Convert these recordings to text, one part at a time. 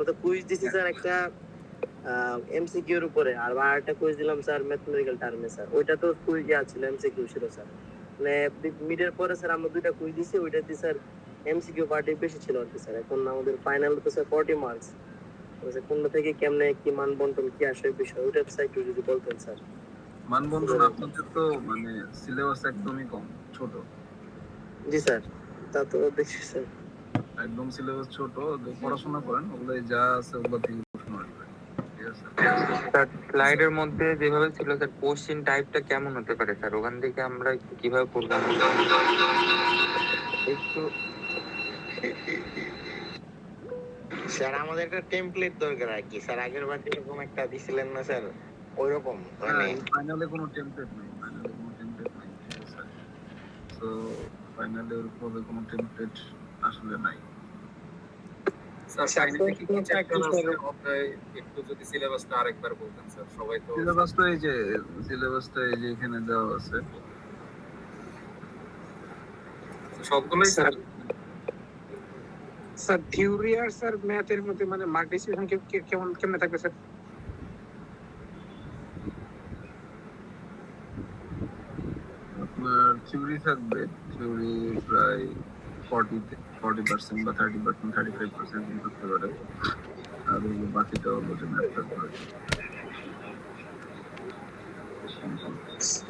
তো কুইজ দিছি স্যার একটা এমসিকিউ এর উপরে, আর আরেকটা কুইজ দিলাম স্যার ম্যাথমেটিক্যাল টার্মে স্যার। ওইটা তো কুইজ ছিল, এমসিকিউ ছিল স্যার। মানে মিডের পরে স্যার আমরা দুইটা কুইজ দিছি, ওইটাতে স্যার এমসিকিউ পার্টি বেশি ছিল আর কি স্যার। এখন আমাদের ফাইনাল তো স্যার 40 মার্কস, কোনটা থেকে কেমনে কি মান বন্টন কি আসে বিষয়, ওইটা স্যার একটু যদি বলতেন স্যার। মান বন্টন আপনাদের তো মানে সিলেবাস একদমই কম, ছোট। জি স্যার, তা তো দেখছি স্যার। একদম সিলেবাস ছোট, পড়াশোনা করেন, ওগুলো যা আছে ওগুলো থেকে প্রশ্ন আসবে, ঠিক আছে? স্যার স্লাইডের মধ্যে যেভাবে ছিল স্যার, কোশ্চেন টাইপটা কেমন হতে পারে স্যার? ওখান থেকে আমরা কিভাবে পড়বো একটু? স্যার আমাদের একটা টেমপ্লেট দরকার আর কি স্যার। আগের বার যেরকম একটা দিছিলেন না স্যার, ওইরকম মানে ফাইনালে কোনো টেমপ্লেট নাই, ঠিক আছে? তো ফাইনালে ওরকম কোনো টেমপ্লেট আসলে নাই। স্যার ফাইনালে কি কি চ্যাপ্টার আছে ওটাই একটু যদি সিলেবাসটা আরেকবার বলতেন স্যার। সবাই তো সিলেবাসটা এই যে এখানে দেওয়া আছে সবগুলোই স্যার। স্যার থিওরি আর স্যার ম্যাথের মধ্যে মানে মার্ক ডিস্ট্রিবিউশন কেমন থাকবে স্যার? আপনার থিওরি থাকবে, থিওরি প্রায় 40% বা 30%, 35% করতে পারে, আর বাকিটা হলো যে ম্যাথ থাকবে।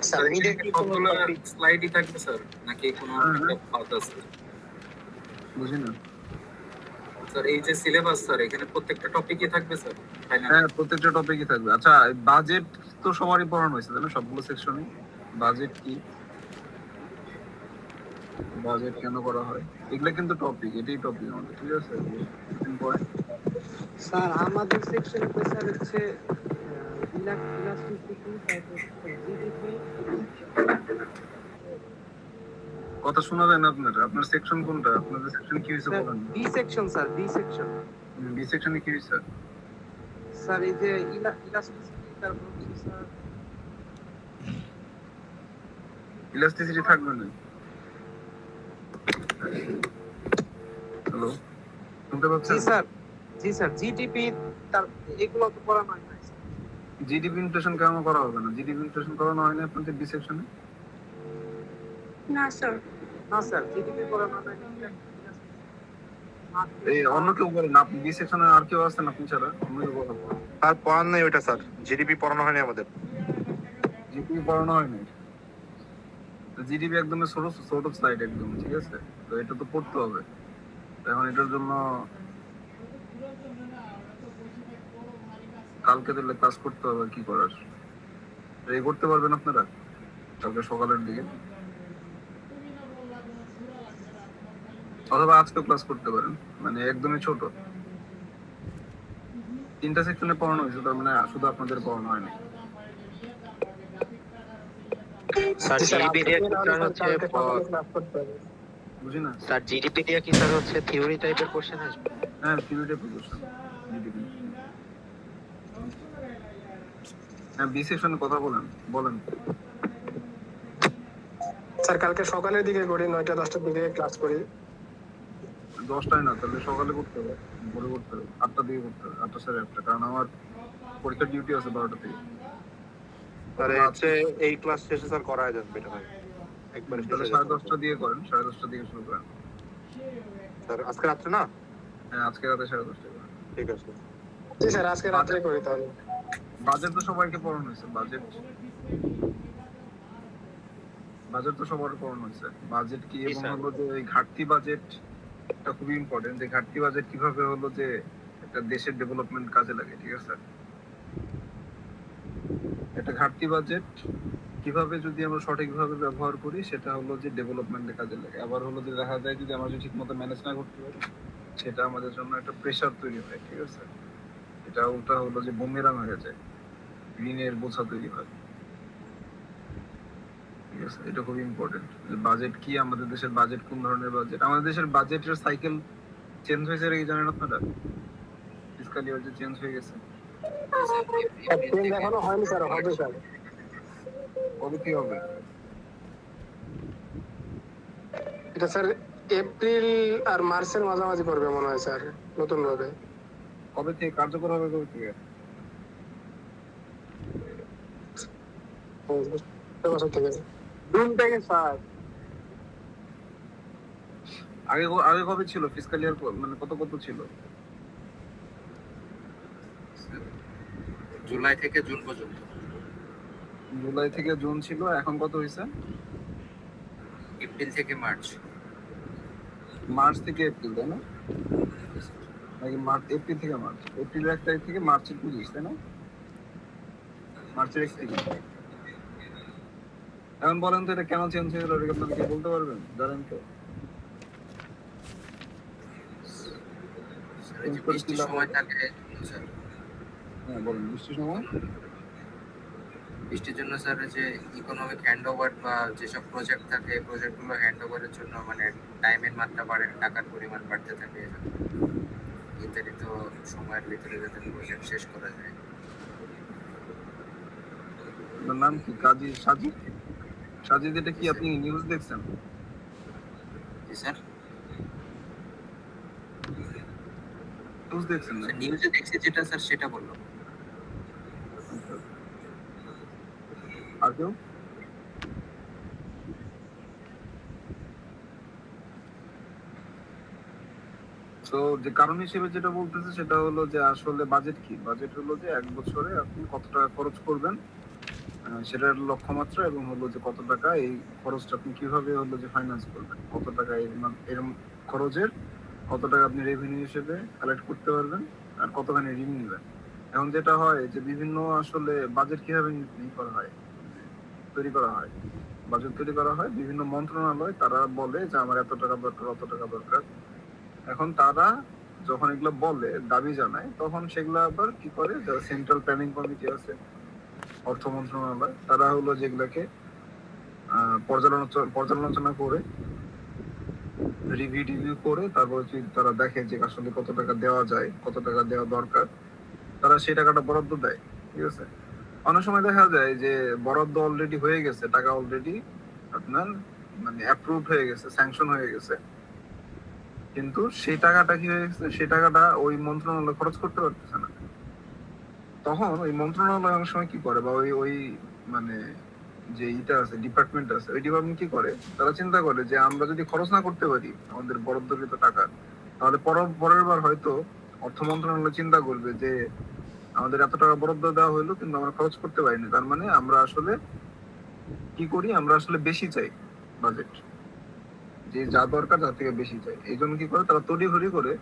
স্যার মিডে কি সবগুলো স্লাইডই থাকবে স্যার, নাকি কোনো একটা পার্ট আছে? বুঝি না স্যার এই যে সিলেবাস স্যার, এখানে প্রত্যেকটা টপিকই থাকবে স্যার ফাইনাল? হ্যাঁ, প্রত্যেকটা টপিকই থাকবে। আচ্ছা, বাজেট তো সবারই পড়ানো হয়েছে তাই না, সবগুলো সেকশনে? বাজেট কি, বাজেট কেন করা হয়, এগুলা কিন্তু টপিক, এটাই টপিক আমাদের, ঠিক আছে? স্যার আমাদের সেকশনে তো স্যার হচ্ছে কথা শোনা যায় না আপনার? আপনার সেকশন কোনটা? আপনাদের সেকশন কি হয়েছে বলেন? B section sir, B section. B সেকশনে কি হয়েছে? স্যার এই যে ইলাস্টিসিটি, তারপর হচ্ছে স্যার ইলাস্টিসিটি থাকবে না। হ্যালো, শুনতে পাচ্ছেন? জি স্যার জিডিপি তার এগুলো তো পড়ানো হয় না। জিডিপি ইনফ্লেশন কেন করা হবে না? জিডিপি ইনফ্লেশন করানো হয় না আপনাদের বি সেকশনে? না স্যার জিডিপি পড়ানো হয় না। এই অন্য কেউ বলেন, আপনি বি সেকশনে আর কেউ আছেন আপনি ছাড়া? অন্য কেউ বলেন। আর পড়ান নাই ওইটা স্যার, জিডিপি পড়ানো হয়নি আমাদের। জিডিপি পড়ানো হয় না? জিডিপি একদম ছোট স্লাইড একদম, ঠিক আছে? তো এটা তো পড়তে হবে। এখন এটার জন্য কালকে দিলে ক্লাস করতে হবে, কি করার? এই করতে পারবেন আপনারা কালকে সকালের দিকে, অথবা আজকে ক্লাস করতে পারেন। মানে একদমই ছোট, 3টা সেকশনে পড়ানো হয়েছে, তার মানে শুধু আপনাদের পড়ানো হয়নি। স্যার জিডিপি দিয়ে কি স্যার হচ্ছে বুঝি না স্যার জিডিপি দিয়ে কি স্যার হচ্ছে থিওরি টাইপের কোশ্চেন আসবে? হ্যাঁ, থিওরি টাইপের কোশ্চেন জিডিপি। হ্যাঁ, বি সেকশনে কথা বলেন। স্যার কালকে সকালের দিকে করি, 9টা-10টার দিকে ক্লাস করি। 10টায় না, তাহলে সকালে করতে হবে, ভোরে করতে হবে, 8টার দিকে করতে হবে, 8টা সাড়ে 8টা, কারণ আমার পরীক্ষার ডিউটি আছে 12টা থেকে। স্যার হচ্ছে এই ক্লাস শেষে স্যার করায় যাবে, বেটার হয় একবারে। তাহলে 10:30টা দিয়ে করেন, 10:30টা দিয়ে শুরু করেন। স্যার আজকে রাত্রে না? হ্যাঁ, আজকে রাতে 10:30টায় করেন। ঠিক আছে। জি স্যার আজকে রাত্রে করি তাহলে। বাজেট তো সবাইকে পড়ানো হয়েছে, বাজেট তো সবার পড়ানো হয়েছে। বাজেট কি, এবং হলো যে এই ঘাটতি বাজেটটা খুবই ইম্পর্টেন্ট, যে ঘাটতি বাজেট কিভাবে হলো যে একটা দেশের ডেভেলপমেন্ট কাজে লাগে, ঠিক আছে? একটা ঘাটতি বাজেট কিভাবে যদি আমরা সঠিকভাবে ব্যবহার করি, সেটা হলো যে ডেভেলপমেন্টের কাজে লাগে। আবার হলো যে দেখা যায় যদি আমরা ঠিক মতো ম্যানেজ না করতে পারি, সেটা আমাদের জন্য একটা প্রেশার তৈরি হয়, ঠিক আছে? ওটা হলো যে বুমেরাং হয়ে যায়, ঋণের বোঝা তৈরি হয়, ঠিক আছে? এটা খুবই ইম্পর্টেন্ট। বাজেট কি, আমাদের দেশের বাজেট কোন ধরনের বাজেট, আমাদের দেশের বাজেটের সাইকেল চেঞ্জ হয়েছে কি জানেন আপনারা? ফিসকাল ইয়ার যে চেঞ্জ হয়ে গেছে, এখনো হয়নি স্যার, হবে স্যার। কবে কি হবে? এটা স্যার এপ্রিল আর মার্চের মাঝামাঝি পড়বে মনে হয় স্যার, নতুন ভাবে। কবে থেকে কার্যকর হবে, কবে থেকে? বছর থেকে জুন থেকে স্যার। আগে কবে ছিল ফিসক্যাল ইয়ার, মানে কত কত ছিল? জুলাই থেকে জুন পর্যন্ত। জুলাই থেকে জুন ছিল, এখন কত হয়েছে? এপ্রিল থেকে মার্চ। মার্চ থেকে এপ্রিল, তাই না? নাকি মার্চ, এপ্রিল থেকে মার্চ? এপ্রিলের 1 তারিখ থেকে মার্চের 25, তাই না? মার্চের 1 তারিখ। এখন বলেন তো এটা কেন চেঞ্জ হয়ে গেল, এটা আপনারা কি বলতে পারবেন? জানেন তো? স্যার, এই যে বৃষ্টির সময় থাকে স্যার, হ্যাঁ বলেন, বৃষ্টির সময় বৃষ্টির জন্য স্যার এই যে ইকোনমিক হ্যান্ডওভার বা যেসব প্রজেক্ট থাকে প্রজেক্টগুলো হ্যান্ডওভারের জন্য মানে টাইমের মাত্রা বাড়ে, টাকার পরিমাণ বাড়তে থাকে নির্ধারিত সময়ের ভিতরে যাতে প্রজেক্ট শেষ করা যায়। আপনার নাম কি? কাজী সাজিদ? সাজিদ, এটা কি আপনি নিউজ দেখছেন? জি স্যার, নিউজ দেখছেন না? নিউজে দেখছি যেটা স্যার সেটা বললো। আর কেউ? তো যে কারণ হিসেবে যেটা বলতেছে সেটা হলো যে আসলে বাজেট কি, বাজেট হলো যে 1 বছরে আপনি কত টাকা খরচ করবেন, সেটার লক্ষ্যমাত্রা, এবং হলো যে কত টাকা এই খরচটা আপনি কিভাবে হলো যে ফাইন্যান্স করবেন, কত টাকা এরকম খরচের কত টাকা আপনি রেভিনিউ হিসেবে কালেক্ট করতে পারবেন, আর কতখানি ঋণ নেবেন। এখন যেটা হয় যে বিভিন্ন আসলে বাজেট কিভাবে করা হয়, তৈরি করা হয়, বাজেট তৈরি করা হয় বিভিন্ন মন্ত্রণালয়, তারা বলে যে আমার এত টাকা দরকার, অত টাকা দরকার। এখন তারা যখন এগুলো বলে, দাবি জানায়, তখন সেগুলো আবার কি করে, যারা সেন্ট্রাল প্ল্যানিং কমিটি আছে, অর্থ মন্ত্রণালয়, তারা হলো যেগুলাকে পর্যালোচনা করে, রিভিউ করে, তারপর তারা দেখে যে আসলে কত টাকা দেওয়া যায়, কত টাকা দেওয়া দরকার, তারা সেই টাকাটা বরাদ্দ দেয়। ঠিক আছে? অনেক সময় দেখা যায় যে বরাদ্দ অলরেডি হয়ে গেছে, টাকা অলরেডি আপনার মানে অ্যাপ্রুভড হয়ে গেছে, স্যাংশন হয়ে গেছে, কিন্তু সেই টাকাটা কি হয়ে গেছে, সেই টাকাটা ওই মন্ত্রণালয় খরচ করতে পারতেছে না। তখন ওই মন্ত্রণালয় অনেক সময় কি করে, বা ওই ওই মানে যে ইটা আছে, ডিপার্টমেন্ট আছে, ওই ডিপার্টমেন্ট কি করে, তারা চিন্তা করে যে আমরা যদি খরচ না করতে পারি আমাদের বরাদ্দকৃত টাকা, তাহলে পরের বার হয়তো অর্থ মন্ত্রণালয় চিন্তা করবে যে আমাদের এত টাকা বরাদ্দ দেওয়া হইলো কিন্তু আমরা খরচ করতে পারিনি, তার মানে আমরা আসলে কি করি, আমরা আসলে বেশি চাই বাজেট, যে যা দরকার তার থেকে বেশি চাই। এই জন্য কি করে, তারা তড়িঘড়ি করে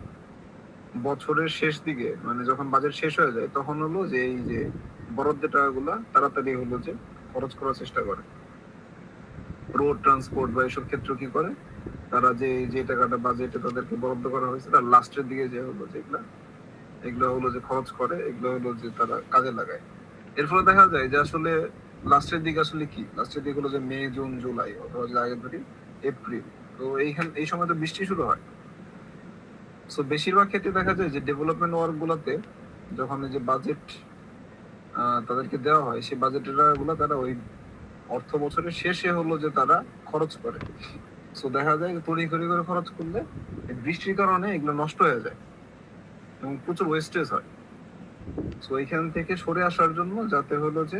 বছরের শেষ দিকে, মানে যখন বাজেট শেষ হয়ে যায়, তখন হলো যে এই যে বরাদ্দের টাকাগুলা তাড়াতাড়ি হলো যে খরচ করার চেষ্টা করে। রোড ট্রান্সপোর্ট বা এইসব ক্ষেত্রে কি করে, তারা যে যে টাকাটা বাজেটে তাদেরকে বরাদ্দ করা হয়েছে তার লাস্টের দিকে যে হলো যেগুলা, এগুলো হলো যে খরচ করে, এগুলো হলো যে তারা কাজে লাগায়। এর ফলে দেখা যায় যে আসলে লাস্টের দিকে আসলে কি, লাস্টের দিকে হলো যে মে, জুন, জুলাই, অথবা যে আগে ধরি এপ্রিল, তো এই সময় তো বৃষ্টি শুরু হয়। সো বেশিরভাগ ক্ষেত্রে দেখা যায় যে ডেভেলপমেন্ট ওয়ার্ক গুলাতে যখন এই যে বাজেট তাদেরকে দেওয়া হয়, সেই বাজেটের গুলা তারা ওই অর্থ বছরের শেষে হলো যে তারা খরচ করে। সো দেখা যায় যে তড়িঘড়ি করে খরচ করলে বৃষ্টির কারণে এগুলো নষ্ট হয়ে যায় এবং প্রচুর ওয়েস্টেজ হয়। সো এইখান থেকে সরে আসার জন্য, যাতে হলো যে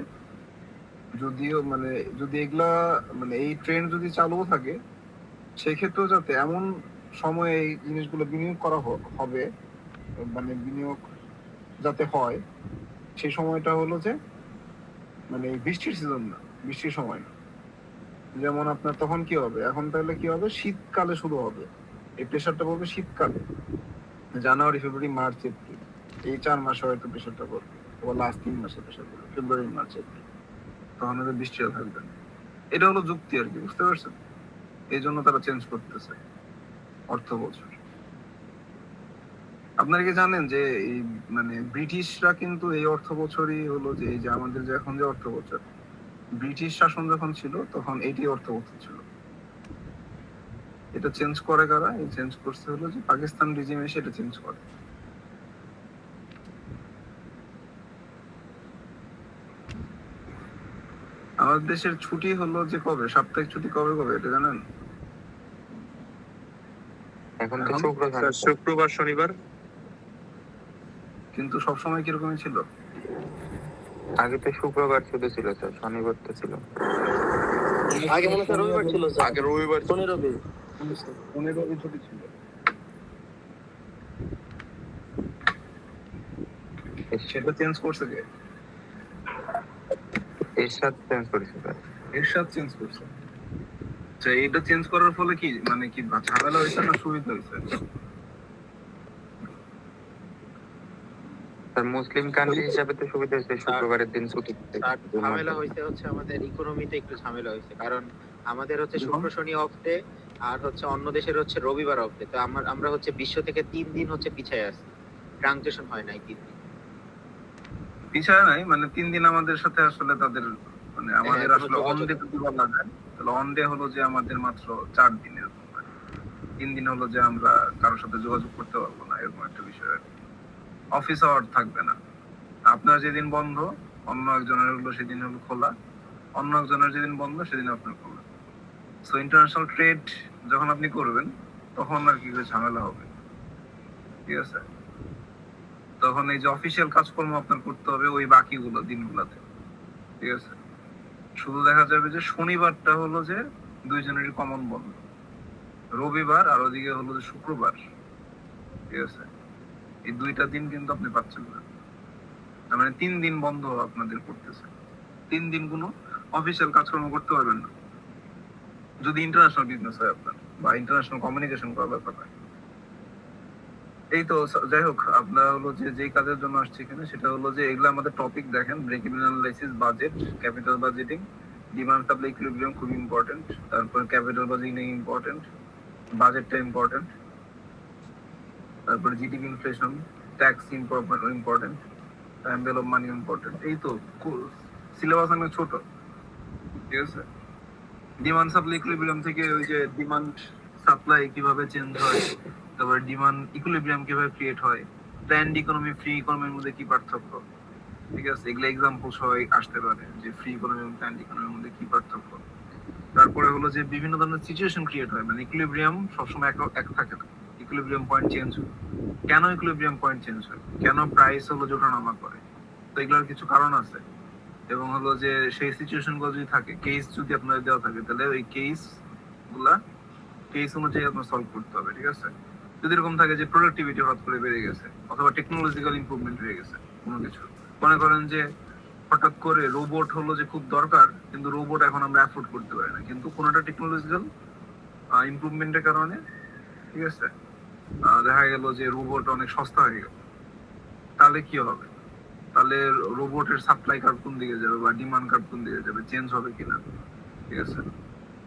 যদিও মানে যদি এগুলা মানে এই ট্রেন্ড যদি চালু থাকে, সেই ক্ষেত্রেও যাতে এমন সময়ে এই জিনিসগুলো বিনিয়োগ করা হবে, মানে বিনিয়োগ যাতে হয়, সেই সময়টা হলো যে মানে এই বৃষ্টির সিজন না, বৃষ্টির সময় না। যেমন আপনার তখন কি হবে, এখন তাহলে কি হবে, শীতকালে শুরু হবে, এই প্রেশারটা পড়বে শীতকালে, জানুয়ারি, ফেব্রুয়ারি, মার্চ, এপ্রিল, এই 4 মাসে হয়তো প্রেশারটা পড়বে, অথবা লাস্ট 3 মাসে প্রেশার পড়বে, ফেব্রুয়ারি, মার্চ, এপ্রিল, তখন হয়তো বৃষ্টিও থাকবে না। এটা হলো যুক্তি আর কি, বুঝতে পারছেন? এই জন্য তারা চেঞ্জ করতেছে অর্থ বছর। আপনারা কি জানেন যে এই মানে ব্রিটিশরা কিন্তু এই অর্থ বছরই হলো যে এই যে আমাদের যে এখন যে অর্থ বছর, ব্রিটিশ শাসন যখন ছিল তখন এটি অর্থ বছর ছিল। এটা চেঞ্জ করে কারা, এই চেঞ্জ করছে হলো যে পাকিস্তান রিজিম এসে এটা চেঞ্জ করে। আমাদের দেশের ছুটি হলো যে কবে, সাপ্তাহিক ছুটি কবে কবে এটা জানেন? এখন তো এখন? শুক্র থাকে। শুক্রবার, শনিবার। কিন্তু সবসময় কিরকমই ছিল? আগে তো শুক্রবার শুধু ছিল স্যার, শনিবার তো ছিল। আগে মনে হয় রবিবার ছিল স্যার, আগে রবিবার শনি রবি। 15 ছুটি ছিল। সেটা চেঞ্জ করছে কে? এর সাথে চেঞ্জ করেছে স্যার। এরশাদ চেঞ্জ করছে। আচ্ছা, এটা চেঞ্জ করার ফলে কি মানে কি ঝামেলা হয়েছে না সুবিধা হয়েছে? স্যার মুসলিম কান্ট্রি হিসাবে তো সুবিধা হয়েছে, শুক্রবারের দিন ছুটি দিতে। আর ঝামেলা হয়েছে হচ্ছে আমাদের ইকোনমিতে একটু ঝামেলা হয়েছে, কারণ আমাদের হচ্ছে শুক্র শনি অফ ডে, আর হচ্ছে অন্য দেশের হচ্ছে রবিবার অফ ডে। তো আমরা হচ্ছে বিশ্ব থেকে 3 দিন হচ্ছে পিছিয়ে আছি, ট্রানজিশন হয় নাই 3 দিন। পিছায় নাই মানে 3 দিন আমাদের সাথে আসলে তাদের মানে আমাদের কোনো আসলে অন যোগাযোগ ডে যদি বলা যায় তাহলে অন ডে হলো যে আমাদের মাত্র 4 দিন এরকম। 3 দিন হলো যে আমরা কারোর সাথে যোগাযোগ করতে পারবো না, এরকম একটা বিষয় আর কি। অফিস আওয়ার থাকবে না, আপনার যেদিন বন্ধ অন্য একজনের হলো সেদিন হলো খোলা, অন্য একজনের যেদিন বন্ধ সেদিন আপনার খোলা। সো ইন্টারন্যাশনাল ট্রেড যখন আপনি করবেন তখন আর কি ঝামেলা হবে, ঠিক আছে? তখন এই যে অফিসিয়াল কাজকর্ম আপনার করতে হবে ওই বাকিগুলো দিনগুলোতে, ঠিক আছে? শুধু দেখা যাবে যে শনিবারটা হলো যে দুইজনেরই কমন বন্ধ, রবিবার আর ওদিকে হলো যে শুক্রবার, ঠিক আছে? এই 2টা দিন কিন্তু আপনি পাচ্ছেন না, তার মানে 3 দিন বন্ধ আপনাদের করতেছে। 3 দিন কোনো অফিসিয়াল কাজকর্ম করতে পারবেন না যদি ইন্টারন্যাশনাল বিজনেস হয় আপনার বা ইন্টারন্যাশনাল কমিউনিকেশন করার ব্যাপার হয়। এই তো যাই হোক, আপনার হলো যে যেই কাজের জন্য আসছে এখানে সেটা হলো যে এগুলো আমাদের টপিক দেখেন, break even analysis, budget, capital budgeting, demand supply equilibrium খুব ইম্পর্টেন্ট, তারপর ক্যাপিটাল বাজেটিং ইম্পর্টেন্ট, বাজেটটা ইম্পর্টেন্ট, তারপর GDP inflation, tax important, envelope money important. এই তো সিলেবাস অনেক ছোট, ঠিক আছে? ডিমান্ড সাপ্লাই ইকুইলিব্রিয়াম থেকে ওই যে ডিমান্ড সাপ্লাই কিভাবে চেঞ্জ হয়, তারপর ডিমান্ড ইকুইলিব্রিয়াম কিভাবে ক্রিয়েট হয়, প্ল্যান্ড ইকোনমি ফ্রি ইকোনমির মধ্যে কি পার্থক্য, ঠিক আছে? এগুলো এক্সাম্পল সবাই আসতে পারে যে ফ্রি ইকোনমি এবং প্ল্যান্ড ইকোনমির মধ্যে কি পার্থক্য। তারপরে হলো যে বিভিন্ন ধরনের সিচুয়েশন ক্রিয়েট হয়, মানে ইকুইলিব্রিয়াম সবসময় এক থাকে না, ইকুইলিব্রিয়াম পয়েন্ট চেঞ্জ হয়। কেন ইকুইলিব্রিয়াম পয়েন্ট চেঞ্জ হয়, কেন প্রাইস হলো যে ওঠানামা করে, তো এগুলোর কিছু কারণ আছে। এবং হলো যে সেই সিচুয়েশন গুলো যদি থাকে, কেস যদি আপনার দেওয়া থাকে, তাহলে ওই কেস অনুযায়ী আপনার সলভ করতে হবে, ঠিক আছে? যদি এরকম থাকে যে প্রোডাক্টিভিটি হঠাৎ করে বেড়ে গেছে অথবা টেকনোলজিক্যাল ইমপ্রুভমেন্ট হয়ে গেছে কোনো কিছু, মনে করেন যে হঠাৎ করে রোবট হলো যে খুব দরকার কিন্তু রোবট এখন আমরা অ্যাফোর্ড করতে পারি না, কিন্তু কোনোটা টেকনোলজিক্যাল ইমপ্রুভমেন্টের কারণে, ঠিক আছে, দেখা গেল যে রোবট অনেক সস্তা হয়ে গেল, তাহলে কি হবে? তাহলে রোবটের সাপ্লাই কার্ভ কোন দিকে যাবে বা ডিমান্ড কার্ভ কোন দিকে যাবে, চেঞ্জ হবে কিনা, ঠিক আছে?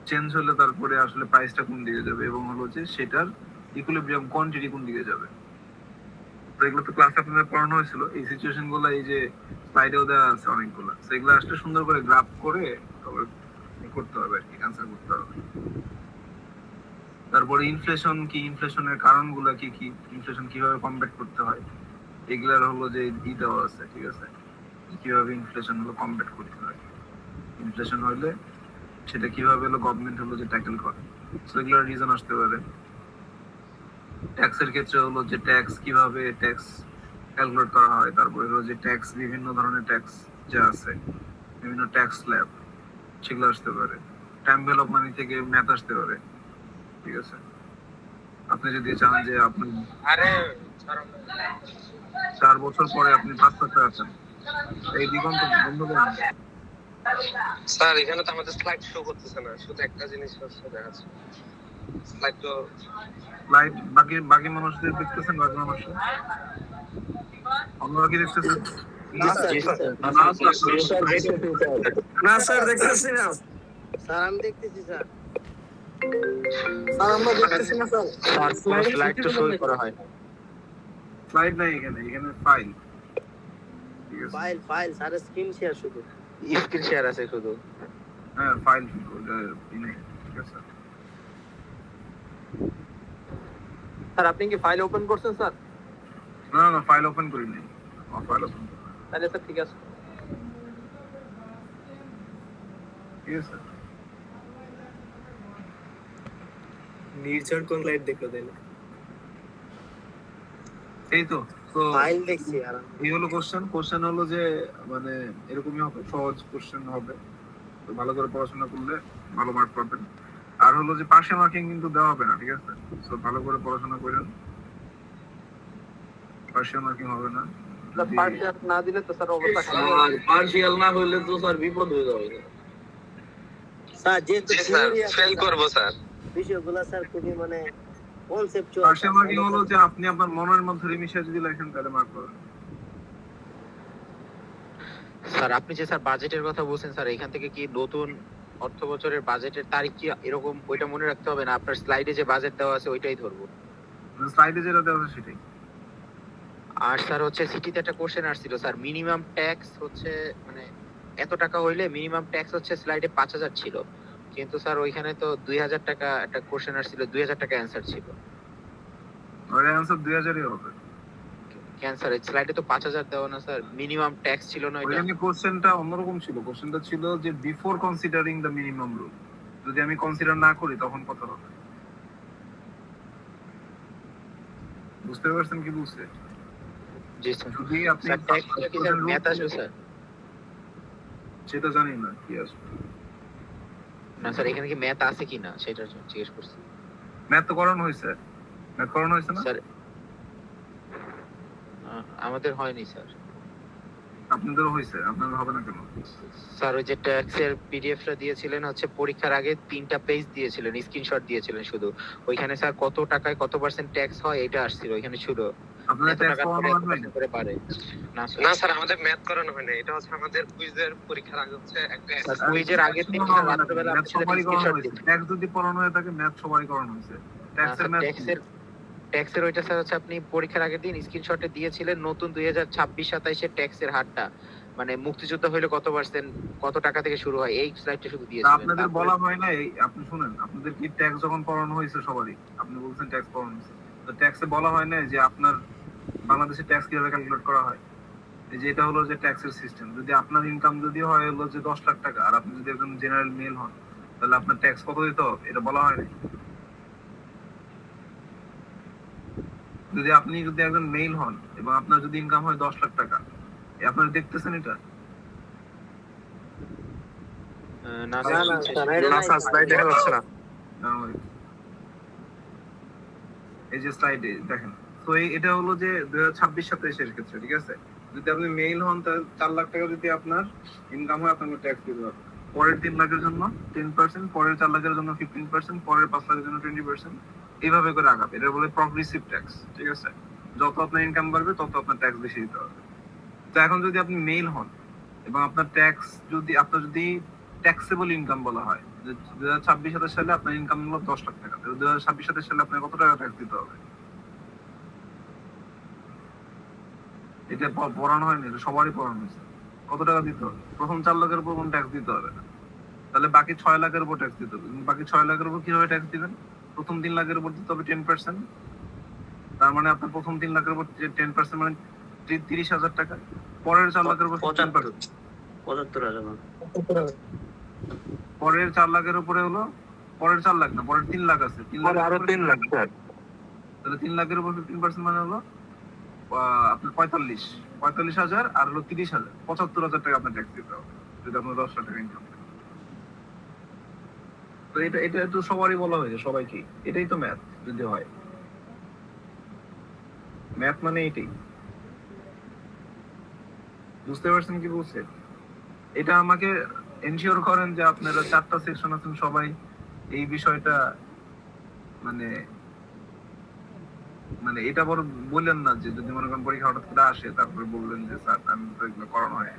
চেঞ্জ হলে তারপরে আসলে প্রাইসটা কোন দিকে যাবে এবং হলো যে সেটার ইকুইলিব্রিয়াম কোয়ান্টিটি কোন দিকে যাবে। তো এগুলো তো ক্লাসে আপনাদের পড়ানো হয়েছিল, এই সিচুয়েশন গুলো এই যে স্লাইডেও দেওয়া আছে অনেকগুলো, সেগুলো আসলে সুন্দর করে গ্রাফ করে তবে করতে হবে আর কি, অ্যান্সার করতে হবে। তারপরে ইনফ্লেশন কি, ইনফ্লেশনের কারণগুলো কি কি, ইনফ্লেশন কিভাবে কমব্যাট করতে হয়, এগুলার হলো যে দেওয়া আছে, ঠিক আছে? কিভাবে ইনফ্লেশন হলো কমব্যাট করতে হয়, ইনফ্লেশন হলে সেটা কিভাবে হলো গভর্নমেন্ট হলো যে ট্যাকেল করে, সো এগুলোর রিজন আসতে পারে। ট্যাক্সের ক্ষেত্রে হলো যে ট্যাক্স কিভাবে ট্যাক্স ক্যালকুলেট করা হয়, তারপরে হলো যে ট্যাক্স বিভিন্ন ধরনের ট্যাক্স যা আছে, বিভিন্ন ট্যাক্স স্ল্যাব, সেগুলো আসতে পারে। এনভেলপ মানি থেকে ম্যাথ আসতে পারে, ঠিক আছে? আপনি যদি চান যে আপনি 4 বছর পরে আপনি 5 লাখ টাকা আছেন, এই দিগন্ত বন্ধ করেন। স্যার এখানে তো আমাদের স্লাইড শো করতেছে না, শুধু একটা জিনিস হচ্ছে দেখাচ্ছে স্লাইড তো লাইট বাকি মানুষদের দেখতেছেন, বাকি মানুষের অন্যরা কি দেখতেছেন? না স্যার, না স্যার দেখতেছি না স্যার আমি দেখতেছি স্যার। স্যার, আমরা দেখতেছি না স্যার। স্লাইড তো সই করা হয় না। স্লাইড নাই এখানে ফাইল, ঠিক আছে? ফাইল স্যার, স্ক্রিন শেয়ার শুধু। স্ক্রিন শেয়ার আছে শুধু। হ্যাঁ ফাইল নেই, ঠিক আছে? স্যার আপনি কি ফাইল ওপেন করছেন স্যার? না ফাইল ওপেন করি নাই, ফাইল ওপেন, তাহলে স্যার ঠিক আছে। ঠিক আছে? নির্ঝর কোন লাইট দেখলো তাইলে? এই তো তো ফাইল দেখছি আর এই হলো কোশ্চেন হলো যে মানে এরকমই হবে, সহজ কোশ্চেন হবে। তো ভালো করে পড়াশোনা করলে ভালো মার্ক পাবেন। আর হলো যে পাশে মার্কিং কিন্তু দেওয়া হবে না, ঠিক আছে? তো ভালো করে পড়াশোনা করেন, পাশে মার্কিং হবে না। যদি পার্টিয়ার না দিলে তো স্যার অবস্থা খারাপ আর পার্সিয়াল না হইলে তো স্যার বিপদ হয়ে যাবে। স্যার যেহেতু জি স্যার, theory আছে, ফেল করবো স্যার। বিষয়গুলো স্যার খুবই মানে কনসেপচুয়াল। পাশে মার্কিং হলো যে আপনি আপনার মনের মধ্যে মিশিয়ে যদি লেখেন তাহলে মার্ক পাবেন। স্যার আপনি যে স্যার বাজেটের কথা বলছেন স্যার, এখান থেকে কি নতুন অর্থ বছরের বাজেটের তারিখ কি এরকম ওইটা মনে রাখতে হবে না? আপনার স্লাইডে যে বাজেট দেওয়া আছে ওইটাই ধরবো? স্লাইডে যেটা দেওয়া আছে সেটাই। আর স্যার হচ্ছে সিটিতে একটা কোশ্চেন আসছিল স্যার, মিনিমাম ট্যাক্স হচ্ছে মানে এত টাকা হইলে মিনিমাম ট্যাক্স হচ্ছে স্লাইডে 5,000 ছিল, কিন্তু স্যার ওইখানে তো 2,000 টাকা একটা কোশ্চেন আসছিল, 2,000 টাকা অ্যান্সার ছিল। ওর অ্যানসার 2000-ই হবে। ক্যান্সার স্লাইডে তো 5,000 দেওয়া না স্যার, মিনিমাম ট্যাক্স ছিল না ওইটা? ওইখানে কোশ্চেনটা অন্যরকম ছিল। কোশ্চেনটা ছিল যে before considering the minimum rule, যদি আমি কনসিডার না করি তখন কত হবে। বুঝতে পারছেন কি বলছে? জি স্যার। যদি আপনি স্যার ট্যাক্স কি স্যার ম্যাথ আসবে স্যার? সেটা জানি না কি আসবে। না স্যার এখানে কি ম্যাথ আছে কি না সেটার জন্য জিজ্ঞেস করছি ম্যাথ তো করানো হয়েছে, ম্যাথ করানো হয়েছে না স্যার। আমাদের হয়নি স্যার। আপনাদেরও হয়েছে, আপনাদের হবে না কেন? স্যার ওই যে ট্যাক্সের পিডিএফটা দিয়েছিলেন হচ্ছে পরীক্ষার আগে 3টা পেজ দিয়েছিলেন, স্ক্রিনশট দিয়েছিলেন শুধু, ওইখানে স্যার কত টাকায় কত পার্সেন্ট ট্যাক্স হয় এটা আসছিল ওইখানে শুধু। আপনাদের এত ট্যাক্স টাকা করানো করে হয়নি? করে পারে না স্যার। না স্যার, আমাদের ম্যাথ করানো হয় না। এটা হচ্ছে আমাদের কুইজের পরীক্ষার আগে হচ্ছে একটা স্যার কুইজের আগের দিন রাত্রেবেলা ম্যাথ আপনার সাথে সবারই করানো স্ক্রিনশট হয়েছে। দিয়েছি। ট্যাক্স যদি পড়ানো হয়ে থাকে ম্যাথ সবারই করানো হয়েছে। ট্যাক্সের ম্যাথ ট্যাক্সের ওইটা স্যার হচ্ছে আপনি পরীক্ষার আগের দিন স্ক্রিনশটে দিয়েছিলেন নতুন 2026-27 এর ট্যাক্সের হারটা, মানে মুক্তিযুদ্ধ হইলে কত পার্সেন্ট কত টাকা থেকে শুরু হয় এই স্লাইডটা শুধু দিয়েছিলেন। আপনাদের বলা হয় না, এই আপনি শুনেন, আপনাদের কি ট্যাক্স যখন পড়ানো হয়েছে সবারই, আপনি বলছেন ট্যাক্স পড়ানো হয়েছে, তো ট্যাক্সে বলা হয় না যে আপনার বাংলাদেশে ট্যাক্স কিভাবে ক্যালকুলেট করা হয়? এই যে এটা হলো যে ট্যাক্সের সিস্টেম। যদি আপনার ইনকাম যদি হয় হলো যে 10 লাখ টাকা আর আপনি যদি একজন জেনারেল মেল হন, তাহলে আপনার ট্যাক্স কত দিতে হবে এটা বলা হয় না। যদি একজন মেল হন এবং আপনার যদি ইনকাম হয় 10 লাখ টাকা, আপনারা দেখতেছেন এটা? না না না স্যার স্যার, না স্যার, স্লাইড দেখা যাচ্ছে না। এই যে স্লাইডে দেখেন, তো এটা হলো যে 2026-27 ক্ষেত্রে, ঠিক আছে? যদি আপনি মেইল হন তাহলে 4 লাখ টাকা যদি আপনার ইনকাম হয় আপনাকে ট্যাক্স দিতে হবে। পরের 3 লাখের জন্য 10%, পরের 4 লাখের জন্য 15%, পরের 5 লাখের জন্য 20%, এইভাবে করে আগাবে। এটা বলে প্রগ্রেসিভ ট্যাক্স, ঠিক আছে? যত আপনার ইনকাম বাড়বে তত আপনার ট্যাক্স বেশি দিতে হবে। তো এখন যদি আপনি মেইল হন এবং আপনার ট্যাক্স যদি ট্যাক্সেবল ইনকাম বলা হয়, যে 2026-27 সালে আপনার ইনকাম হলো 10 লাখ টাকা, তাহলে 2026-27 সালে আপনার কত টাকা ট্যাক্স দিতে হবে? এটা পড়ানো হয়নি, এটা সবারই পড়ানো হয়েছে। কত টাকা দিতে হবে? প্রথম 4 লাখের উপর কোনো ট্যাক্স দিতে হবে না, তাহলে বাকি 6 লাখের উপর ট্যাক্স দিতে হবে। বাকি 6 লাখের উপর কিভাবে ট্যাক্স দিবেন? প্রথম 3 লাখের উপর দিতে হবে 10%, তার মানে আপনার প্রথম 3 লাখের উপর 10% মানে 30,000 টাকা। পরের 4 লাখের উপর 75,000। পরের 4 লাখের উপরে হলো, পরের 4 লাখ না, পরের 3 লাখ আছে, 3 লাখ আরো 3 লাখ স্যার। তাহলে 3 লাখের উপর 15% মানে হলো আপনার 45,000 আর হলো 30,000, 75,000 টাকা আপনার ট্যাক্স দিতে হবে যদি আপনার 10 লাখ টাকা ইনকাম থাকে। তো এটা তো সবারই বলা হয়েছে, সবাইকে। এটাই তো ম্যাথ যদি হয়, ম্যাথ মানে এটাই। বুঝতে পারছেন কি বলছে? এটা আমাকে এনশিওর করেন যে আপনারা 4টা সেকশন আছেন সবাই এই বিষয়টা মানে এটা বড় বললেন না যে যদি মনে করেন পরীক্ষা হঠাৎ করে আসে তারপরে বললেন যে স্যার আমি তো এগুলো করানো হয়,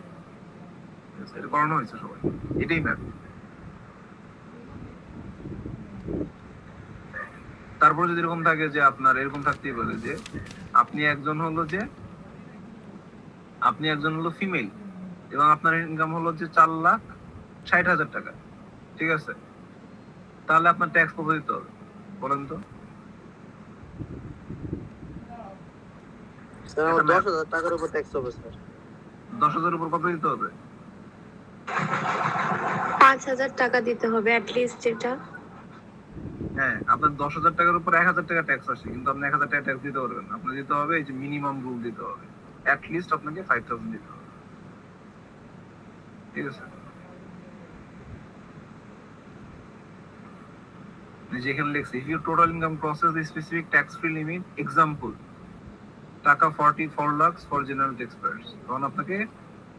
এটা করানো হয়েছে সবাই, এটাই ম্যাথ। তারপরে যদি এরকম থাকে যে আপনার এরকম থাকতেই পারে যে আপনি একজন হলো ফিমেল এবং আপনার ইনকাম হলো যে 4,60,000 টাকা, ঠিক আছে? তাহলে আপনার ট্যাক্স কত দিতে হবে বলেন তো? স্যার আমার 10,000 টাকার উপর ট্যাক্স হবে স্যার। 10,000 উপর কত দিতে হবে? 5,000 টাকা দিতে হবে অ্যাট লিস্ট। যেটা হ্যাঁ, আপনার 10,000 টাকার উপর 1,000 টাকা ট্যাক্স আসে, কিন্তু আপনি 1,000 টাকা ট্যাক্স দিতে পারবেন না। আপনার দিতে হবে এই যে মিনিমাম রুল দিতে হবে, অ্যাট লিস্ট আপনাকে 5,000 দিতে হবে। ঠিক আছে, যেখানে লিখছি if your total income crosses the specific tax free limit, example টাকা 44 lakh for general tax pairs, তখন আপনাকে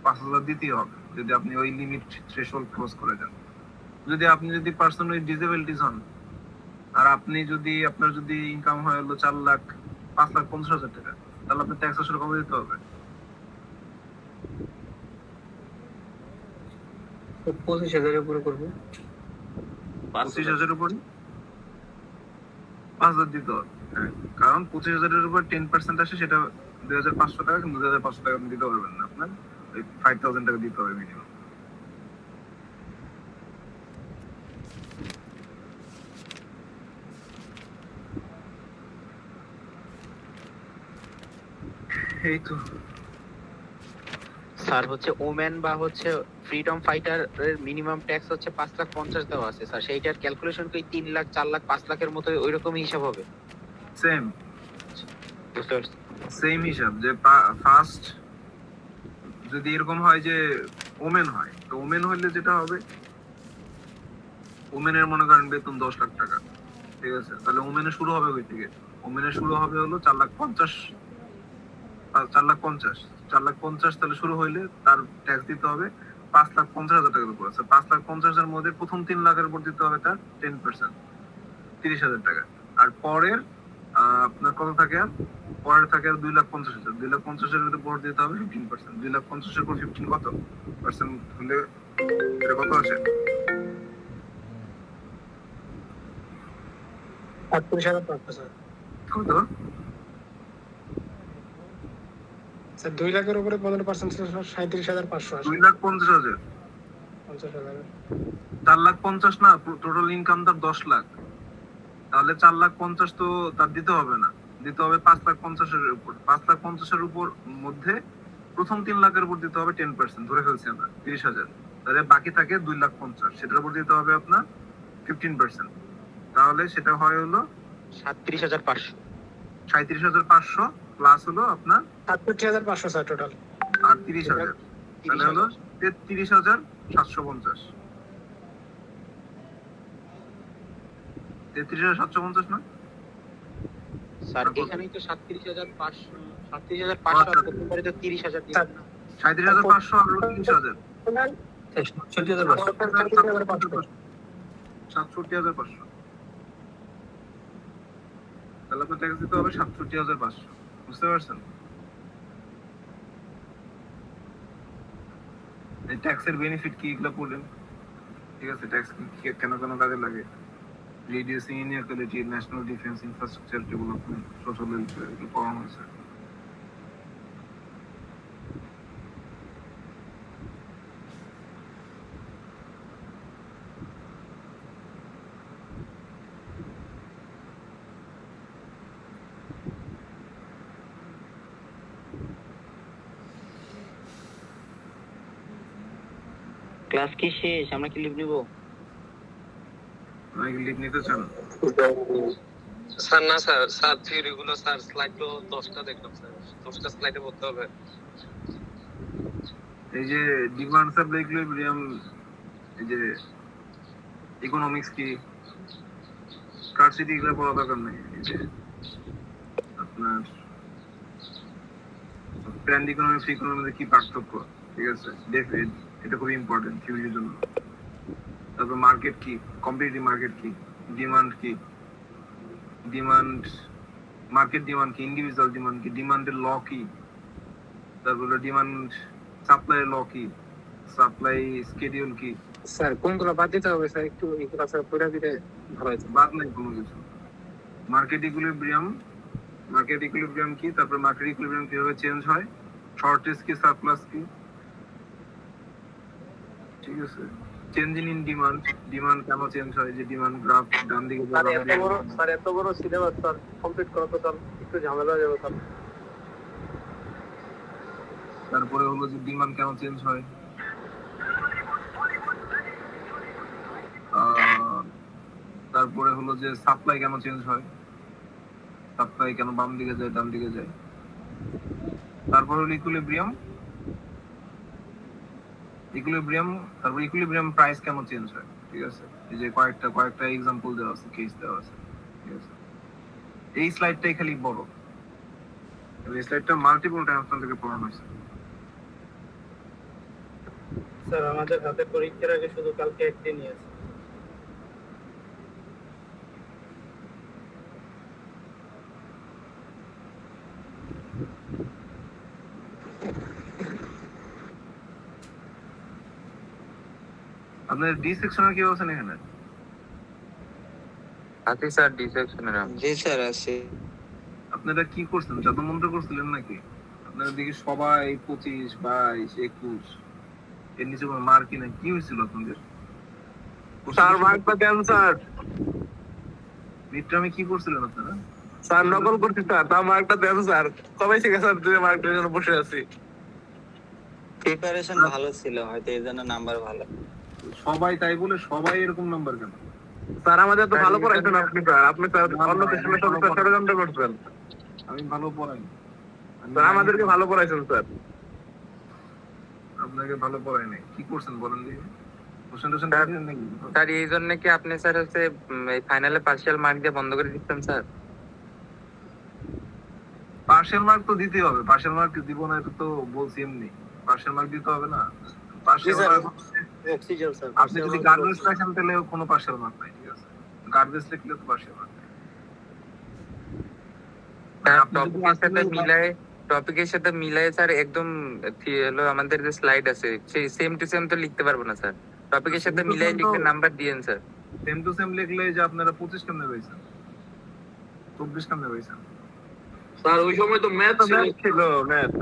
5,000 দিতেই হবে যদি আপনি ওই লিমিট থ্রেশহোল্ড ক্রস করে যান। আপনি পার্সন উইথ ডিসেবিলিটিস হন, আর আপনি যদি আপনার যদি ইনকাম হয় হলো 5,50,000 টাকা, তাহলে আপনার ট্যাক্স আসলে কবে দিতে হবে? 25,000 উপরে করবো। 25,000 উপরে 5,000 দিতে হবে। হ্যাঁ, কারণ 25,000 উপর 10% আসে, সেটা 2,500 টাকা, কিন্তু 2,500 টাকা আপনি দিতে পারবেন না, আপনার 5,000 টাকা দিতে হবে মিনিমাম। এই তো স্যার হচ্ছে ওমেন বা হচ্ছে ফ্রিডম ফাইটার এর মিনিমাম ট্যাক্স হচ্ছে 5,50,000 দেওয়া আছে স্যার, সেইটার ক্যালকুলেশন কি 3 লাখ 4 লাখ 5 লাখের মতো ওইরকমই হিসাব হবে? সেম বুঝতে পারছি। সেম হিসাব, যে ফার্স্ট যদি এরকম হয় যে ওমেন হয়, তো ওমেন হইলে যেটা হবে, ওমেনের মনে করেন বেতন 10 লাখ টাকা, ঠিক আছে, তাহলে ওমেনের শুরু হবে ওই থেকে, ওমেনের শুরু হবে হলো 4,50,000, 4,50,000 তাহলে শুরু হইলে তার ট্যাক্স দিতে হবে 5,50,000 টাকার উপর। 5,50,000 মধ্যে প্রথম 3 লাখের উপর দিতে হবে তার 10%, 30,000 টাকা। আর পরের আপনার কত থাকে, আর পরের থাকে আর 2,50,000, 2,50,000 উপর দিতে হবে 15%। 2,50,000 এর উপর 15 কত পার্সেন্ট হলে এটা কত আছে? 38,500 স্যার। কত? স্যার 2 লাখের উপরে 15% 37,500 আসে। 2,50,000, 50,000। 4,50,000 না, টোটাল ইনকাম তার 10 লাখ, তাহলে 4,50,000 তো তার দিতে হবে না, দিতে হবে 5,50,000 এর উপর। 5,50,000 এর উপর মধ্যে প্রথম 3 লাখের উপর দিতে হবে 10%, ধরে ফেলছি আমরা 30,000, তাহলে বাকি থাকে 2,50,000, সেটার উপর দিতে হবে আপনার 15%, তাহলে সেটা হয় হলো 37,500। 37,500 প্লাস হলো আপনার 68,500 স্যার টোটাল। আর 30,000, তাহলে হলো 33,750। 33,750 না স্যার এখানেই তো 37,500 37,500 আর প্রথমবারে তো 30,000 দিবেন না? 37,500 আর 30,000, 67,500, তাহলে আপনার ট্যাক্স দিতে হবে 67,500। বুঝতে পারছেন? এই ট্যাক্সের বেনিফিট কি এগুলো পড়লেন, ঠিক আছে, ট্যাক্স কেন কেন কাজে লাগে, reducing inequality, national defence, infrastructure development, social welfare, এগুলো পড়ানো হয়েছে। ক্লাস কি শেষ? আমরা কি লিভ নিব? অনেক লিভ নিতে চান? স্যার না স্যার, স্যার থিওরি গুলো স্যার স্লাইড তো 10টা দেখলাম স্যার, 10টা স্লাইডে পড়তে হবে। এই যে ডিমান্ড সাপ্লাই ইকুইলিব্রিয়াম, এই যে ইকোনমিক্স কি, স্কারসিটি, এগুলো পড়া দরকার নেই। এই যে আপনার প্ল্যান্ড ইকোনমি, ফ্রি ইকোনমিতে কি পার্থক্য, ঠিক আছে, এটা খুবই ইম্পর্টেন্ট থিওরির জন্য। তারপর মার্কেট কি, কম্পিটিটিভ মার্কেট কি, ডিমান্ড কি, মার্কেট ডিমান্ড কি, ইন্ডিভিজুয়াল ডিমান্ড কি, ডিমান্ডের ল কি, তারপরে ডিমান্ড সাপ্লাই ল কি, সাপ্লাই স্কেডিউল কি। স্যার কোনগুলো বাদ দিতে হবে স্যার, একটু এগুলো স্যার পুরো দিলে ভালো হতো। বাদ নাই কোনো কিছু। মার্কেট ইকুইলিব্রিয়াম কি, তারপর মার্কেট ইকুইলিব্রিয়াম কিভাবে চেঞ্জ হয়, শর্টেজ কি, সারপ্লাস কি, ঠিক আছে, চেঞ্জিং ইন ডিমান্ড কেন চেঞ্জ হয়, যে ডিমান্ড গ্রাফ ডান দিকে এত বড় সিলেবাস স্যার কমপ্লিট করা তো স্যার একটু ঝামেলা হয়ে যাবে স্যার। তারপরে হলো যে ডিমান্ড কেন চেঞ্জ হয়, তারপরে হলো যে সাপ্লাই কেন চেঞ্জ হয়, সাপ্লাই কেন বাম দিকে যায় ডান দিকে যায়। তারপর হলো ইকুইলিব্রিয়াম, তারপর ইকুইলিব্রিয়াম প্রাইস কেন চেঞ্জ হয়, ঠিক আছে। এই যে কয়েকটা এক্সাম্পল দেওয়া আছে, কেস দেওয়া আছে, ঠিক আছে। এই স্লাইডটাই খালি বড়, এই স্লাইডটা মাল্টিপল টাইম আপনাদের থেকে পড়ানো হয়েছে। স্যার আমাদের হাতে পরীক্ষার আগে শুধু কালকে একদিনই আছে। আপনাদের ডি সেকশনের কি অবস্থা এখানে? আছি স্যার ডি সেকশনের। জি স্যার আছে। আপনারা কি করছেন, জাদুমন্ত্র করছিলেন নাকি? আপনারা দেখি সবাই 25, 22, 21 এর নিচে কোনো মার্কই নাই, কি হয়েছিল আপনাদের? স্যার মার্কটা দেন স্যার। মিডটার্মে কি করছিলেন আপনারা? স্যার নকল করছি স্যার, তাও মার্কটা দেন স্যার। সবাই শিখে স্যার, দুই মার্কের জন্য বসে আছি। প্রিপারেশন ভালো ছিল, হয়তো এই জন্য নাম্বার ভালো। সবাই তাই বলে সবাই এরকম নাম্বার কেন? স্যার আমাদের তো ভালো পড়াইছেন আপনি স্যার, আপনি স্যার অন্য সিস্টেমের সাথে স্যার ষড়যন্ত্র করছেন। আমি ভালো পড়াই, স্যার আমাদেরকে ভালো পড়াইছেন স্যার। আপনাকে ভালো পড়াই নাই, কি করছেন বলেন দেখি? কোশ্চেন টোশ্চেন স্যার, দিয়েছেন নাকি? স্যার এই জন্য কি আপনি স্যার হচ্ছে এই ফাইনালে পার্সিয়াল মার্ক দিয়ে বন্ধ করে দিচ্ছেন স্যার? পার্সিয়াল মার্ক তো দিতেই হবে, পার্সিয়াল মার্ক দিব না এটা তো বলছি এমনি। পার্সিয়াল মার্ক দিতে হবে না, পার্সিয়াল মার্ক অক্সিজেন স্যার, আপনি যদি গার্বেজ লেখেন তাহলে কোনো পার্সিয়াল মার্ক নাই, ঠিক আছে। গার্বেজ লিখলে তো পার্সিয়াল মার্ক নাই। স্যার আপনি যদি টপিকের সাথে মিলায়ে স্যার একদম হলো আমাদের যে স্লাইড আছে সেই সেম টু সেম তো লিখতে পারবো না স্যার। টপিকের সাথে মিলায়ে লিখে নাম্বার দিয়েন স্যার। সেম টু সেম লিখলে যে আপনারা 25 কেমনে পাইছেন, 24 কেমনে পাইছেন? স্যার ওই সময় তো ম্যাথ ছিল। ম্যাথ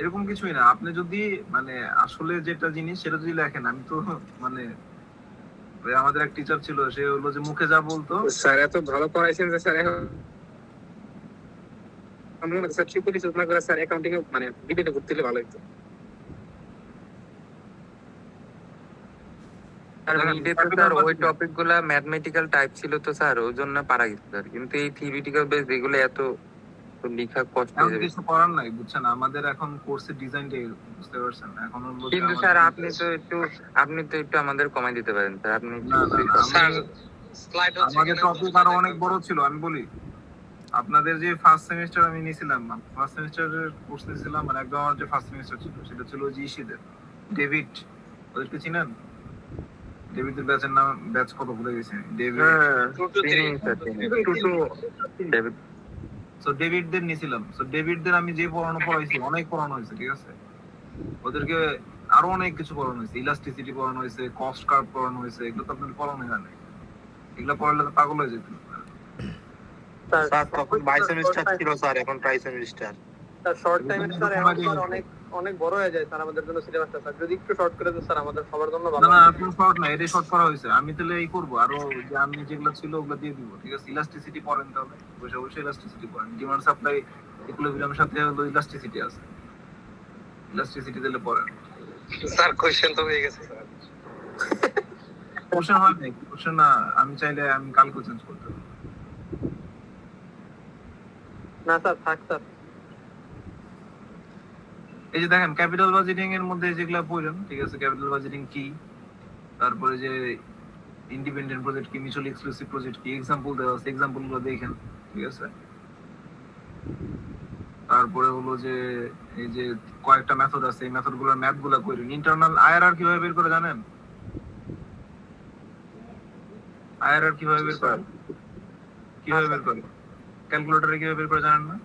এরকম কিছুই না, আপনি যদি মানে আসলে যেটা জিনিস সেটা যদি লেখেন, আমি তো মানে ওই আমাদের এক টিচার ছিল, সে হলো যে মুখে যা বলতো। স্যার এত ভালো পড়াইছেন যে স্যার এখন আমি মনে স্যার ট্রিপল ইস্যু না করে স্যার অ্যাকাউন্টিং এ মানে ডিবেটে করতে হলে ভালো হতো। আর মিডে তো স্যার ওই টপিক গুলা ম্যাথমেটিক্যাল টাইপ ছিল তো স্যার, ওই জন্য পারা গেছে স্যার। কিন্তু এই থিওরিটিক্যাল বেস যেগুলো এত তো লেখা কষ্ট হয়ে এখন যাবে। কিছু করার নাই, বুঝছেন, আমাদের এখন কোর্সের ডিজাইনটাই, বুঝতে পারছেন। এখন হলো যে কিন্তু আমাদের- স্যার আপনি তো একটু আমাদের কমাই দিতে পারেন স্যার। আপনি না, না, না, স্যার স্লাইড আমাদের টপিক আরো অনেক বড় ছিল। আমি বলি, আপনাদের যে ফার্স্ট সেমিস্টার আমি নিয়েছিলাম, ফার্স্ট সেমিস্টারের কোর্স নিয়েছিলাম, মানে একদম আমার যে ফার্স্ট সেমিস্টার ছিল সেটা ছিল যে ইসিদের ডেভিড, ওদেরকে চিনেন? ডেভিডের ব্যাচের নাম, ব্যাচ কত ভুলে গেছি আমি। ডেভিড, সো ডেভিডদের নিয়েছিলাম। সো ডেভিডদের আমি যে পড়াইছি, অনেক পড়ানো হয়েছে, ঠিক আছে। ওদেরকে আরো অনেক কিছু পড়ানো হয়েছে, ইলাস্টিসিটি পড়ানো হয়েছে, কস্ট কার্ভ পড়ানো হয়েছে। এগুলো তো আপনাদের পড়ানো হয় না, এগুলো পড়ালে তো পাগল হয়ে যেত। স্যার তখন বাই সেমিস্টার ছিল স্যার, এখন ট্রাই সেমিস্টার। স্যার শর্ট টাইমে স্যার এখন স্যার অনেক বড় হয়ে যায় স্যার আমাদের জন্য সিলেবাসটা। স্যার যদি একটু শর্ট করে দেন স্যার আমাদের সবার জন্য ভালো। না, না, এত শর্ট না, এটা শর্ট করা হয়েছে। আমি তাহলে এই করবো, আরো যে আমি যেগুলো ছিল ওগুলো দিয়ে দিব, ঠিক আছে। ইলাস্টিসিটি পড়েন, তাহলে অবশ্যই ইলাস্টিসিটি পড়েন। ডিমান্ড সাপ্লাই ইকুইলিব্রিয়ামের সাথে হলো ইলাস্টিসিটি আছে, ইলাস্টিসিটি দিলে পড়েন। স্যার কোশ্চেন তো হয়ে গেছে স্যার। কোশ্চেন হয় না, কোশ্চেন না, আমি চাইলে আমি কালকে চেঞ্জ করতে পারি। না স্যার থাক স্যার। এই যে দেখেন ক্যাপিটাল বাজেটিং এর মধ্যে যেগুলো পড়েন, ঠিক আছে, ক্যাপিটাল বাজেটিং কি, তারপরে যে ইন্ডিপেন্ডেন্ট প্রজেক্ট কি, মিউচুয়ালি এক্সক্লুসিভ প্রজেক্ট কি, এক্সাম্পল দেওয়া আছে, এক্সাম্পল গুলো দেখেন, ঠিক আছে। তারপরে হলো যে এই যে কয়েকটা মেথড আছে, এই মেথড গুলোর ম্যাথ গুলো করেন। ইন্টারনাল আইআরআর কিভাবে বের করে জানেন? আইআরআর কিভাবে বের করে, ক্যালকুলেটরে কিভাবে বের করে জানেন না?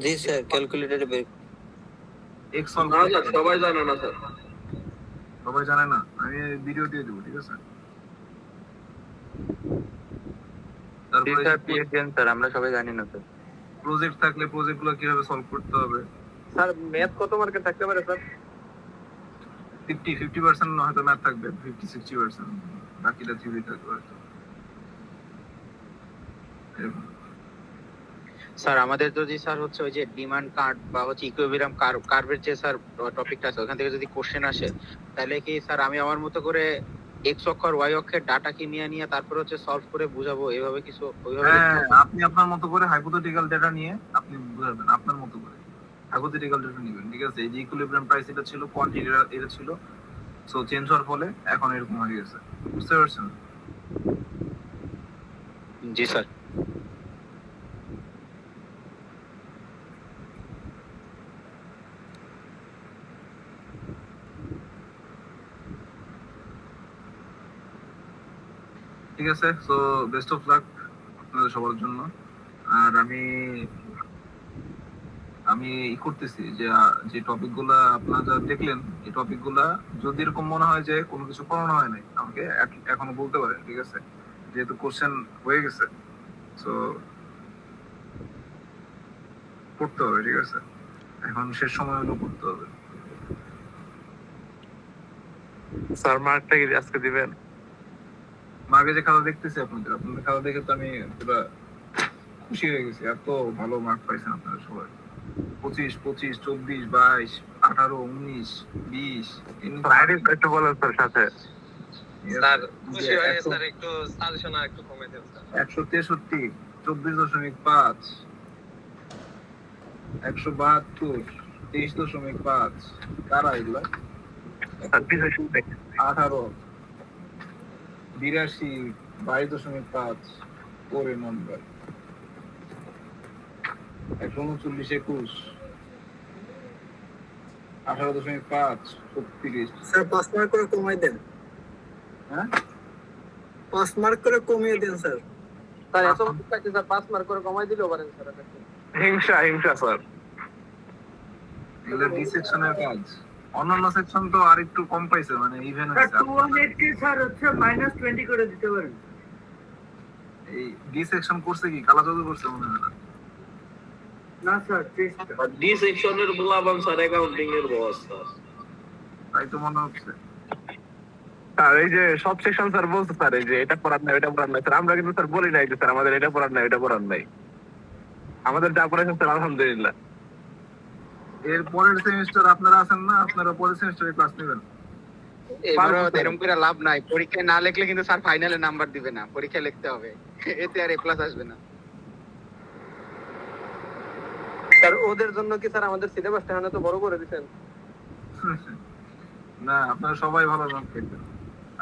জি স্যার, ক্যালকুলেটরে বের। এক্স সলভ না স্যার সবাই জানে না স্যার। সবাই জানে না, আমি ভিডিও দিয়ে দেবো, ঠিক আছে। তারপরে স্যার আমরা সবাই জানি না স্যার। প্রজেক্ট থাকলে প্রজেক্ট গুলো কিভাবে সলভ করতে হবে। স্যার ম্যাথ কত মার্কের থাকতে পারে স্যার? 50% হয়তো ম্যাথ থাকবে, 50-60% বাকিটা থিওরি থাকবে হয়তো। এরকম। স্যার আমাদের যদি স্যার হচ্ছে ওই যে ডিমান্ড কার্ড বা হচ্ছে ইকুইলিব্রিয়াম কার্ভের যে স্যার টপিকটা আছে ওখান থেকে যদি কোশ্চেন আসে, তাহলে কি স্যার আমি আমার মতো করে এক্স অক্ষর ওয়াই অক্ষের ডাটা কি নিয়ে তারপরে হচ্ছে সলভ করে বুঝাবো, এভাবে কিছু ওইভাবে লিখতে হ্যাঁ, হবে? আপনি আপনার মতো করে হাইপোথেটিক্যাল ডেটা নিয়ে আপনি বুঝাবেন আপনার মতো করে। হাইপোথেটিক্যাল ডেটা নেবেন, ঠিক আছে? এই যে ইকুইলিব্রিয়াম প্রাইস এটা ছিল, কোয়ান্টিটি এটা ছিল, সো চেঞ্জ হওয়ার ফলে এখন এরকম হয়ে গেছে। বুঝতে পারছেন? জি স্যার। ঠিক আছে, সো বেস্ট অফ লাক আপনাদের সবার জন্য। আর আমি আমি করতেছি যে যে টপিক গুলা আপনারা যা দেখলেন, এই টপিক গুলা যদি এরকম মনে হয় যে কোনো কিছু পড়ানো হয় নাই, আমাকে এখনো বলতে পারেন, ঠিক আছে? যেহেতু কোশ্চেন হয়ে গেছে, সো পড়তে হবে, ঠিক আছে? এখন শেষ সময় হলো, পড়তে হবে। স্যার মার্কটা কি আজকে দিবেন? মার্কে যে খাতা দেখতেছি আপনাদের খাতা দেখে তো আমি পুরো খুশি হয়ে গেছি। এত ভালো মার্ক পাইছেন আপনারা সবাই। 25, 25, 24, 22, 18, 19, 20। একটু বলেন স্যার সাথে। স্যার খুশি হয়ে স্যার একটু সাজেশন আর একটু কমে দেন স্যার। 163, 24.5, 172, 23.5। কারা এগুলা? 18, 82, 22.5 করে নাম্বার। 139, 21, 18.5, 36। স্যার 5 মার্ক করে কমিয়ে দেন। হ্যাঁ, 5 মার্ক করে কমিয়ে দেন স্যার। স্যার এত থাকতে স্যার 5 মার্ক করে কমাই দিলেও পারেন স্যার। হিংসা স্যার। এগুলো ডি সেকশনের কাজ। অন্যান্য সেকশন তো আর একটু কম পাইছে, মানে ইভেন হয়েছে। 280 স্যার হচ্ছে -20 করে দিতে পারেন। এই ডি সেকশন করছে কি কালা জাদু করছে মনে হয় না? না স্যার চেষ্টা। ডি সেকশনের বলাবান স্যার অ্যাকাউন্টিং এর বস স্যার। তাই তো মনে হচ্ছে। স্যার এই যে সব সেকশন স্যার বলতে স্যার এই যে এটা পড়ার নাই এটা পড়ার নাই স্যার, আমরা কিন্তু স্যার বলি নাই যে স্যার আমাদের এটা পড়ার নাই এটা পড়ার নাই। আমাদের যা পড়াইছেন স্যার আলহামদুলিল্লাহ। এর পরের সেমিস্টার আপনারা আছেন না, আপনারা পরের সেমিস্টারে ক্লাস নেবেন। এবারও এরকম করে লাভ নাই, পরীক্ষায় না লিখলে কিন্তু স্যার ফাইনালে নাম্বার দিবে না, পরীক্ষায় লিখতে হবে, এতে আর এ প্লাস আসবে না। স্যার ওদের জন্য কি স্যার আমাদের সিলেবাসটা এখানে তো বড় করে দিবেন? না, আপনারা সবাই ভালো মার্ক পেয়েছেন।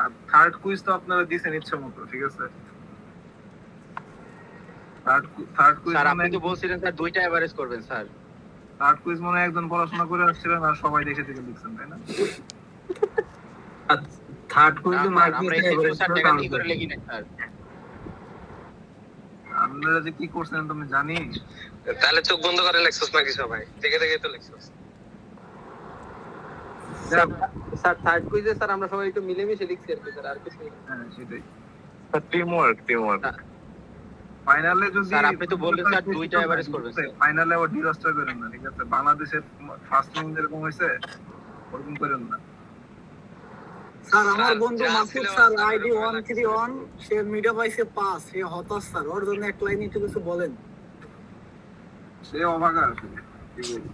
আর থার্ড কুইজ তো আপনারা দিয়েছেন ইচ্ছা মতো, ঠিক আছে? থার্ড কুইজ স্যার আপনি তো বলছিলেন স্যার 2টা এভারেজ করবেন স্যার। থার্ড কুইজ মনে হয় একজন পড়াশোনা করে আসছিলেন আর সবাই দেখে দেখে লিখছেন, তাই না? থার্ড কুইজে মার্ক আমরা দিতে একটু স্যার টাকা দিয়ে করে লিখি না স্যার। আপনারা যে কি করছেন তুমি জানি। তাহলে চোখ বন্ধ করে লেখছস নাকি সবাই? দেখে দেখে তো লেখছস। স্যার থার্ড কুইজে স্যার আমরা সবাই একটু মিলেমিশে লিখছি আর কি স্যার, আর কিছু না। হ্যাঁ, সেটাই। Sir teamwork. ফাইনালে যদি স্যার আপনি তো বললেন স্যার 2টা এভারেজ করবেন স্যার। ফাইনালে আবার ডিজাস্টার করেন না, ঠিক আছে? বাংলাদেশের ফার্স্ট রাউন্ড যেরকম হয়েছে ওরকম করেন না। স্যার আমার বন্ধু মাসুদ স্যার আইডি 131 সে মিডিয়া পাইছে 5, সে হতাশ স্যার, ওর জন্য এক লাইন একটু কিছু বলেন। সে অভাগা আসলে, কি বলবো?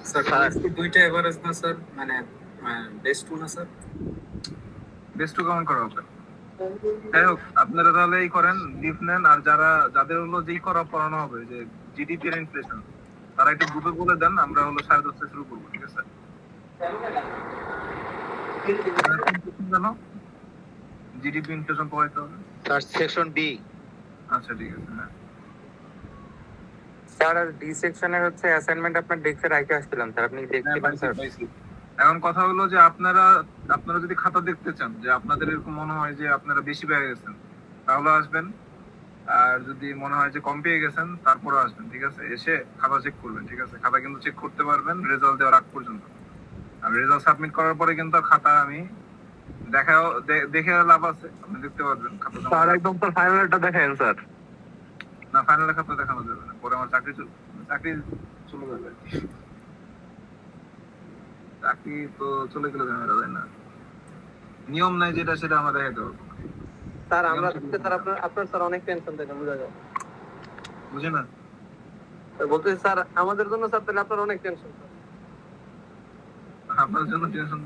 স্যার আজকে 2টা এভারেজ না স্যার, মানে বেস্ট টু না স্যার? বেস্ট টু কমেন্ট করা হবে। যাই হোক, আপনারা তাহলে এই করেন, লিভ নেন। আর যাদের হলো যেই পড়ানো হবে যে জিডিপি এর ইনফ্লেশন, তারা একটু গ্রুপে বলে দেন, আমরা হলো 10:30 শুরু করবো, ঠিক আছে? জানো জিডিপি ইনফ্লেশন পড়াইতে হবে স্যার সেকশন বি। আচ্ছা, ঠিক আছে। হ্যাঁ, স্যার আর ডি সেকশনের হচ্ছে অ্যাসাইনমেন্ট আপনার ডেস্কে রাখতে আসছিলাম স্যার, আপনি দেখছিলেন স্যার? পাইছি। এখন কথা হলো যে আপনারা যদি খাতা দেখতে চান, যে আপনাদের এরকম মনে হয় যে আপনারা বেশি পেয়ে গেছেন, তাহলে আসবেন। আর যদি মনে হয় যে কম পেয়ে গেছেন, তারপরে আসবেন, ঠিক আছে? এসে খাতা চেক করবেন, ঠিক আছে? খাতা কিন্তু চেক করতে পারবেন রেজাল্ট দেওয়ার আগ পর্যন্ত। আর রেজাল্ট সাবমিট করার পরে কিন্তু খাতা আমি দেখে লাভ আছে, আপনি দেখতে পারবেন খাতা। স্যার একদম স্যার ফাইনালটা দেখেন স্যার। না, ফাইনালে খাতা দেখানো যাবে না, পরে আমার চাকরি চলে যাবে। চাকরি তো চলে গেলে ঝামেলা, তাই না? নিয়ম নাই যেটা, সেটা আমরা দেখাতে পারবো না। স্যার আমরা স্যার আপনার স্যার অনেক টেনশন থাকে, বুঝা যায়। বুঝে না? স্যার বলতেছি স্যার আমাদের জন্য স্যার তাহলে আপনার অনেক টেনশন স্যার। আপনার জন্য টেনশন